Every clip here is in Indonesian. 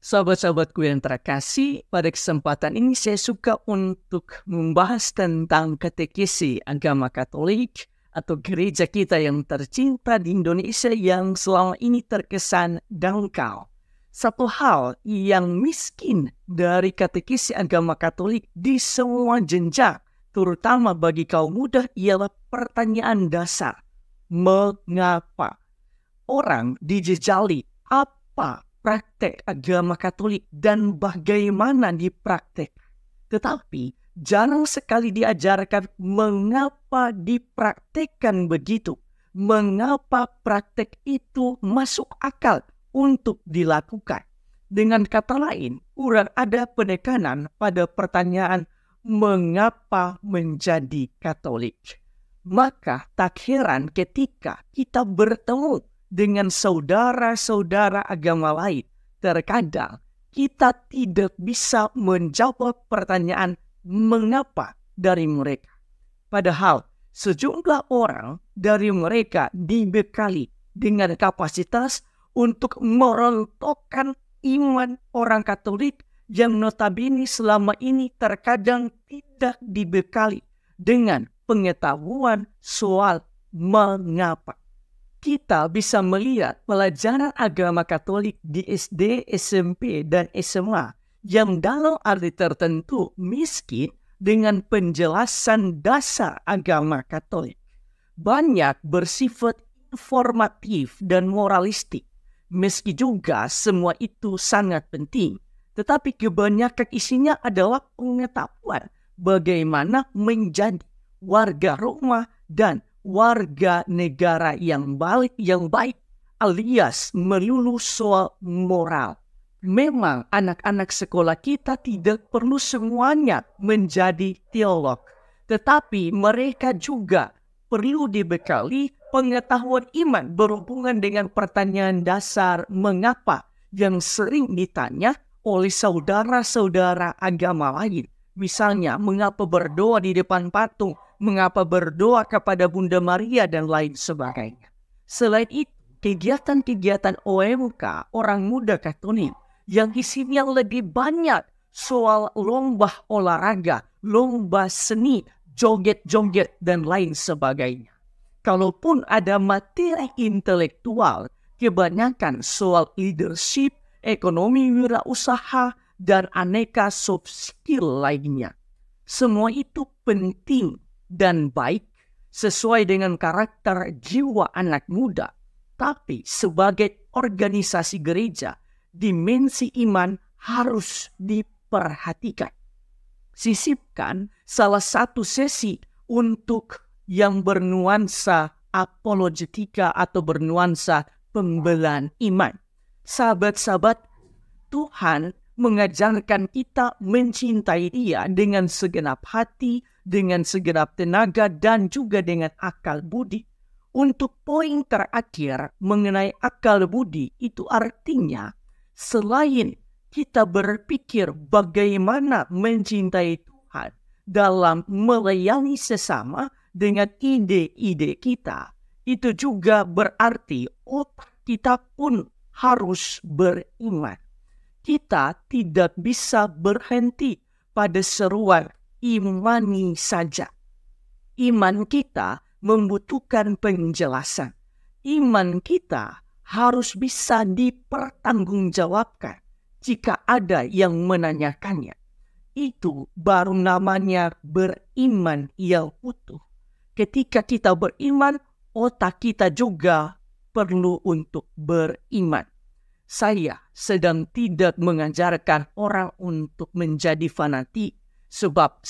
Sahabat-sahabatku yang terkasih, pada kesempatan ini saya suka untuk membahas tentang katekesi agama Katolik atau gereja kita yang tercinta di Indonesia yang selama ini terkesan dangkal. Satu hal yang miskin dari katekesi agama Katolik di semua jenjang, terutama bagi kaum muda, ialah pertanyaan dasar. Mengapa? Orang dijejali apa praktek agama Katolik dan bagaimana dipraktek. Tetapi jarang sekali diajarkan mengapa dipraktekkan begitu. Mengapa praktek itu masuk akal untuk dilakukan. Dengan kata lain, kurang ada penekanan pada pertanyaan mengapa menjadi Katolik. Maka tak heran ketika kita bertemu dengan saudara-saudara agama lain, terkadang kita tidak bisa menjawab pertanyaan mengapa dari mereka. Padahal sejumlah orang dari mereka dibekali dengan kapasitas untuk merontokkan iman orang Katolik yang notabene selama ini terkadang tidak dibekali dengan pengetahuan soal mengapa. Kita bisa melihat pelajaran agama Katolik di SD, SMP, dan SMA yang dalam arti tertentu miskin dengan penjelasan dasar agama Katolik. Banyak bersifat informatif dan moralistik, meski juga semua itu sangat penting. Tetapi kebanyakan isinya adalah pengetahuan bagaimana menjadi warga Roma dan warga negara yang baik alias melulu soal moral. Memang anak-anak sekolah kita tidak perlu semuanya menjadi teolog, tetapi mereka juga perlu dibekali pengetahuan iman berhubungan dengan pertanyaan dasar mengapa yang sering ditanya oleh saudara-saudara agama lain. Misalnya, mengapa berdoa di depan patung, mengapa berdoa kepada Bunda Maria, dan lain sebagainya. Selain itu, kegiatan-kegiatan OMK orang muda Katolik yang isinya lebih banyak soal lomba olahraga, lomba seni, joget-joget, dan lain sebagainya. Kalaupun ada materi intelektual, kebanyakan soal leadership, ekonomi wirausaha, dan aneka soft skill lainnya. Semua itu penting dan baik sesuai dengan karakter jiwa anak muda. Tapi sebagai organisasi gereja, dimensi iman harus diperhatikan. Sisipkan salah satu sesi untuk yang bernuansa apologetika atau bernuansa pembelaan iman. Sahabat-sahabat, Tuhan mengajarkan kita mencintai Dia dengan segenap hati, dengan segenap tenaga, dan juga dengan akal budi. Untuk poin terakhir mengenai akal budi, itu artinya selain kita berpikir bagaimana mencintai Tuhan dalam melayani sesama dengan ide-ide kita, itu juga berarti otak kita pun harus beriman. Kita tidak bisa berhenti pada seruan imani saja. Iman kita membutuhkan penjelasan. Iman kita harus bisa dipertanggungjawabkan jika ada yang menanyakannya. Itu baru namanya beriman yang utuh. Ketika kita beriman, otak kita juga perlu untuk beriman. Saya sedang tidak mengajarkan orang untuk menjadi fanatik, sebab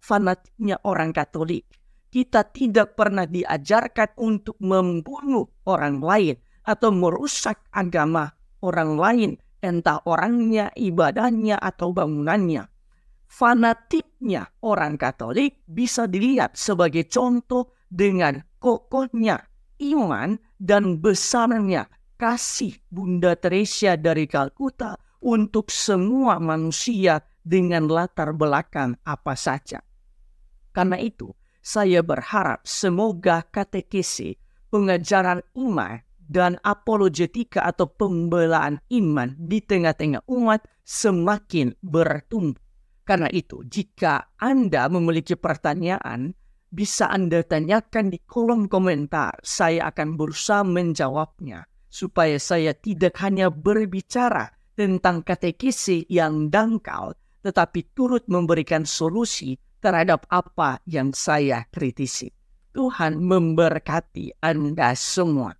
fanatiknya orang Katolik. Kita tidak pernah diajarkan untuk membunuh orang lain atau merusak agama orang lain, entah orangnya, ibadahnya, atau bangunannya. Fanatiknya orang Katolik bisa dilihat sebagai contoh dengan kokohnya iman dan besarnya kasih Bunda Teresa dari Kalkuta untuk semua manusia dengan latar belakang apa saja. Karena itu, saya berharap semoga katekesi pengajaran iman dan apologetika atau pembelaan iman di tengah-tengah umat semakin bertumbuh. Karena itu, jika Anda memiliki pertanyaan, bisa Anda tanyakan di kolom komentar. Saya akan berusaha menjawabnya, supaya saya tidak hanya berbicara tentang katekesi yang dangkal, tetapi turut memberikan solusi terhadap apa yang saya kritisi. Tuhan memberkati Anda semua.